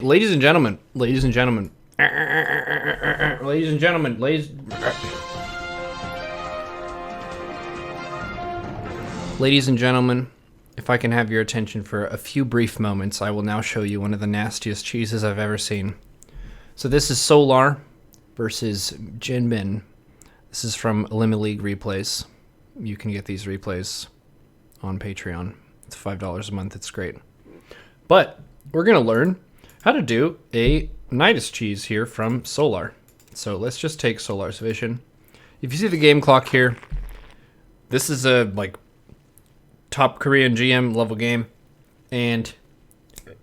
Ladies and gentlemen, ladies and gentlemen, ladies and gentlemen, ladies and gentlemen, if I can have your attention for a few brief moments, I will now show you one of the nastiest cheeses I've ever seen. So this is Solar versus Jinbin. This is from Limit League replays. You can get these replays on Patreon. It's $5 a month. It's great. But we're going to learn how to do a Nydus cheese here from Solar. So let's just take Solar's vision. If you see the game clock here, this is a top Korean GM level game, and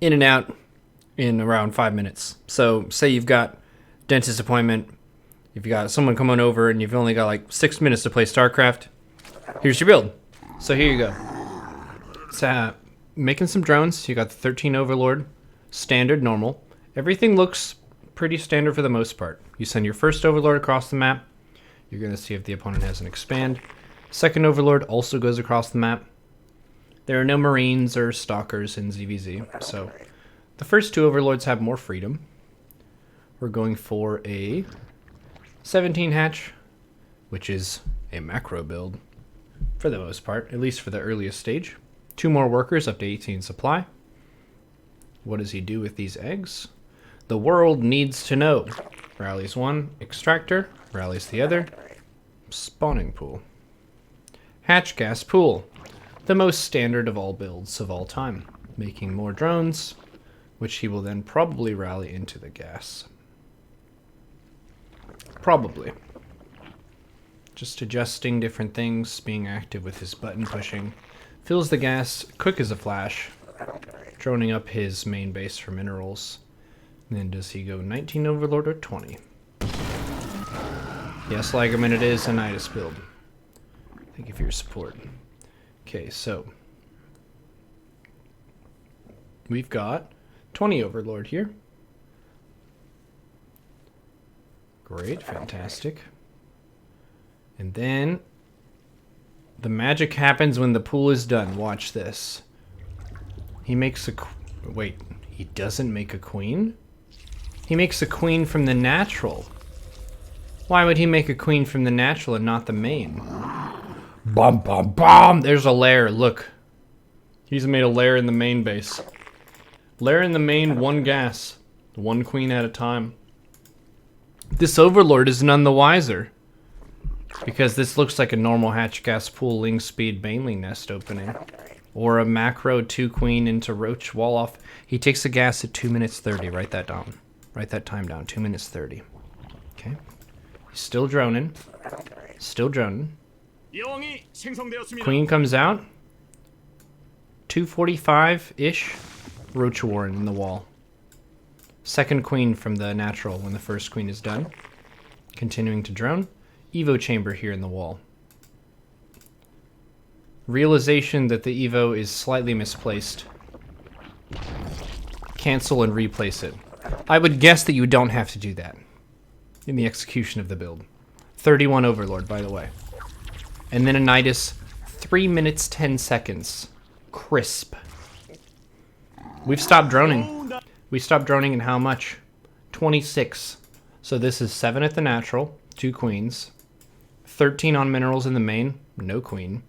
in and out in around 5 minutes. So say you've got dentist appointment, you've got someone coming over, and you've only got 6 minutes to play StarCraft. Here's your build. So here you go. It's making some drones. You got the 13 Overlord. Standard, normal. Everything looks pretty standard for the most part. You send your first Overlord across the map. You're going to see if the opponent has an expand. Second Overlord also goes across the map. There are no Marines or Stalkers in ZVZ, so the first two Overlords have more freedom. We're going for a 17 hatch, which is a macro build for the most part, at least for the earliest stage. 2 more workers up to 18 supply. What does he do with these eggs? The world needs to know. Rallies 1, extractor. Rallies the other, spawning pool. Hatch gas pool. The most standard of all builds of all time. Making more drones, which he will then probably rally into the gas. Probably. Just adjusting different things, being active with his button pushing. Fills the gas quick as a flash. Droning up his main base for minerals. And then does he go 19 Overlord or 20? Yes, Lagerman, it is a Nydus build. Thank you for your support. Okay, so we've got 20 Overlord here. Great, fantastic. And then the magic happens when the pool is done. Watch this. He makes a... Wait, he doesn't make a queen? He makes a queen from the natural. Why would he make a queen from the natural and not the main? Bum, bum, bum! There's a lair, look. He's made a lair in the main base. Lair in the main, 1 gas. 1 queen at a time. This Overlord is none the wiser, because this looks like a normal hatch gas pool ling speed baneling nest opening. Or a macro 2 queen into Roach wall off. He takes the gas at 2 minutes 30. Write that down. Write that time down. 2 minutes 30. Okay. He's still droning. Still droning. Queen comes out. 245-ish. Roach Warren in the wall. Second queen from the natural when the first queen is done. Continuing to drone. Evo chamber here in the wall. Realization that the Evo is slightly misplaced. Cancel and replace it. I would guess that you don't have to do that in the execution of the build. 31 Overlord, by the way. And then a Nydus, 3 minutes 10 seconds. Crisp. We've stopped droning. We stopped droning in how much? 26. So this is 7 at the natural, 2 queens. 13 on minerals in the main, no queen.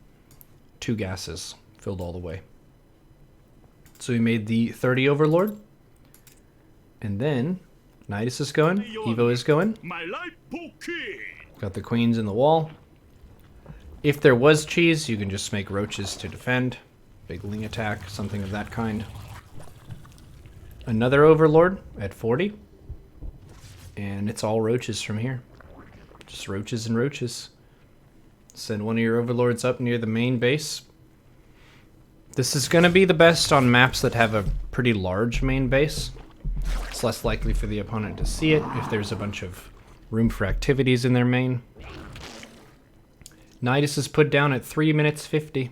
2 gases, filled all the way. So we made the 30 Overlord. And then Nydus is going, Evo is going. Got the queens in the wall. If there was cheese, you can just make roaches to defend. Big ling attack, something of that kind. Another Overlord at 40. And it's all roaches from here. Just roaches and roaches. Send one of your Overlords up near the main base. This is going to be the best on maps that have a pretty large main base. It's less likely for the opponent to see it if there's a bunch of room for activities in their main. Nydus is put down at 3 minutes 50.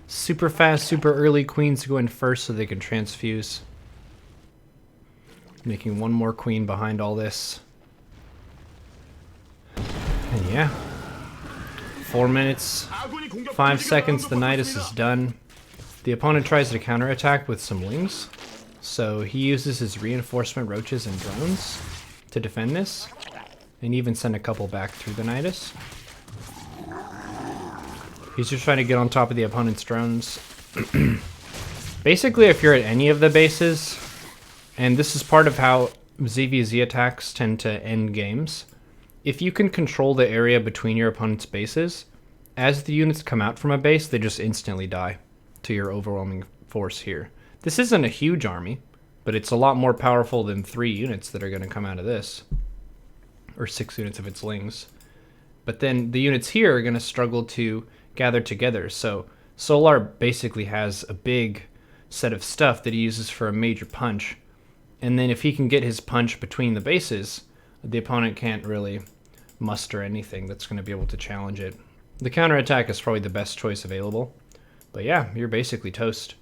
Super fast, super early queens go in first so they can transfuse. Making 1 more queen behind all this. And yeah. 4 minutes, 5 seconds, the Nydus is done. The opponent tries to counterattack with some lings. So he uses his reinforcement roaches and drones to defend this, and even send a couple back through the Nidus. He's just trying to get on top of the opponent's drones. Basically, if you're at any of the bases, and this is part of how ZVZ attacks tend to end games, if you can control the area between your opponent's bases, as the units come out from a base, they just instantly die to your overwhelming force here. This isn't a huge army, but it's a lot more powerful than 3 units that are going to come out of this. Or 6 units if it's lings. But then the units here are going to struggle to gather together. So Solar basically has a big set of stuff that he uses for a major punch. And then if he can get his punch between the bases, the opponent can't really muster anything that's going to be able to challenge it. The counterattack is probably the best choice available. But yeah, you're basically toast.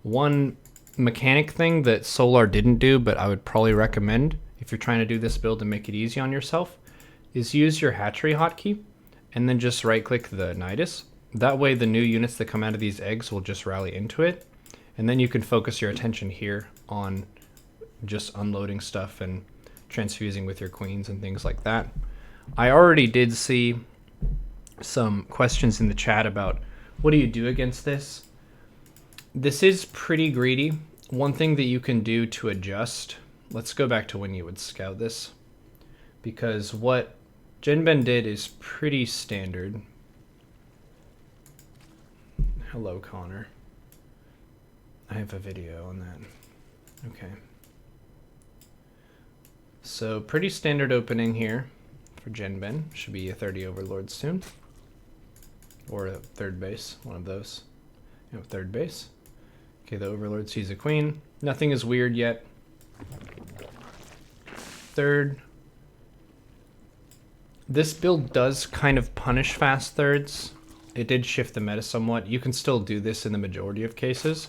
One mechanic thing that Solar didn't do, but I would probably recommend if you're trying to do this build to make it easy on yourself, is use your hatchery hotkey and then just right click the Nydus. That way the new units that come out of these eggs will just rally into it. And then you can focus your attention here on just unloading stuff and transfusing with your queens and things like that. I already did see some questions in the chat about what do you do against this? This is pretty greedy. One thing that you can do to adjust, let's go back to when you would scout this, because what Jinben did is pretty standard. Hello, Connor. I have a video on that. Okay. So pretty standard opening here for Jinben. Should be a 30 overlord soon. Or a third base, one of those. You know, third base. Okay, the overlord sees a queen. Nothing is weird yet. Third. This build does kind of punish fast thirds. It did shift the meta somewhat. You can still do this in the majority of cases,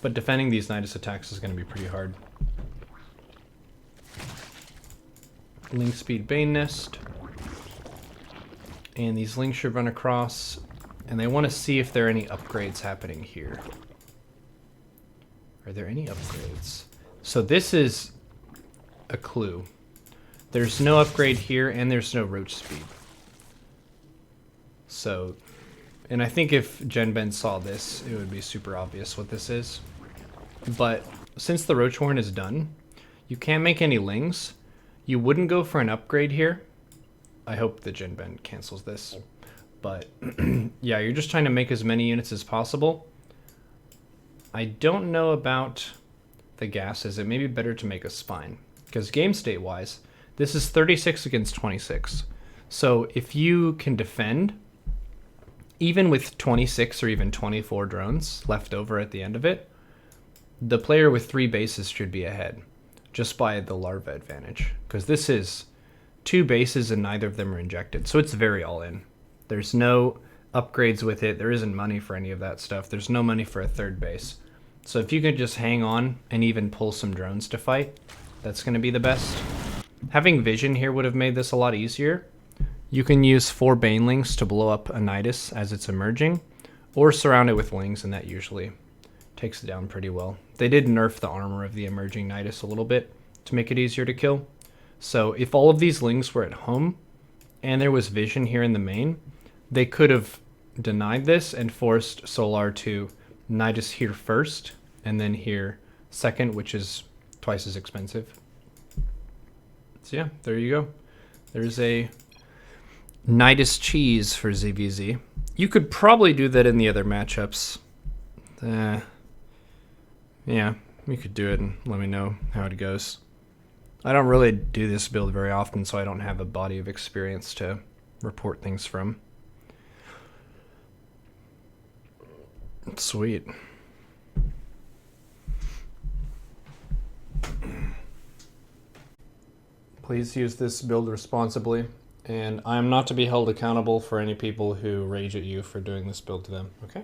but defending these Nidus attacks is going to be pretty hard. Link speed Bane Nest. And these links should run across, and they want to see if there are any upgrades happening here. Are there any upgrades? So this is a clue. There's no upgrade here, and there's no roach speed. So, and I think if Jinben saw this, it would be super obvious what this is. But since the roach horn is done, you can't make any lings. You wouldn't go for an upgrade here. I hope that Jinben cancels this. But yeah, you're just trying to make as many units as possible. I don't know about the gases. It may be better to make a spine, because game state wise, this is 36 against 26. So if you can defend, even with 26 or even 24 drones left over at the end of it, the player with 3 bases should be ahead just by the larva advantage, because this is 2 bases and neither of them are injected. So it's very all in. There's no upgrades with it. There isn't money for any of that stuff. There's no money for a third base. So if you could just hang on and even pull some drones to fight, that's going to be the best. Having vision here would have made this a lot easier. You can use 4 banelings to blow up a Nidus as it's emerging, or surround it with lings, and that usually takes it down pretty well. They did nerf the armor of the emerging Nidus a little bit to make it easier to kill. So if all of these lings were at home, and there was vision here in the main, they could have denied this and forced Solar to Nidus here first, and then here second, which is twice as expensive. So yeah, there you go. There's a Nidus cheese for ZVZ. You could probably do that in the other matchups. Yeah, you could do it and let me know how it goes. I don't really do this build very often, so I don't have a body of experience to report things from. Sweet. Please use this build responsibly, and I am not to be held accountable for any people who rage at you for doing this build to them, okay?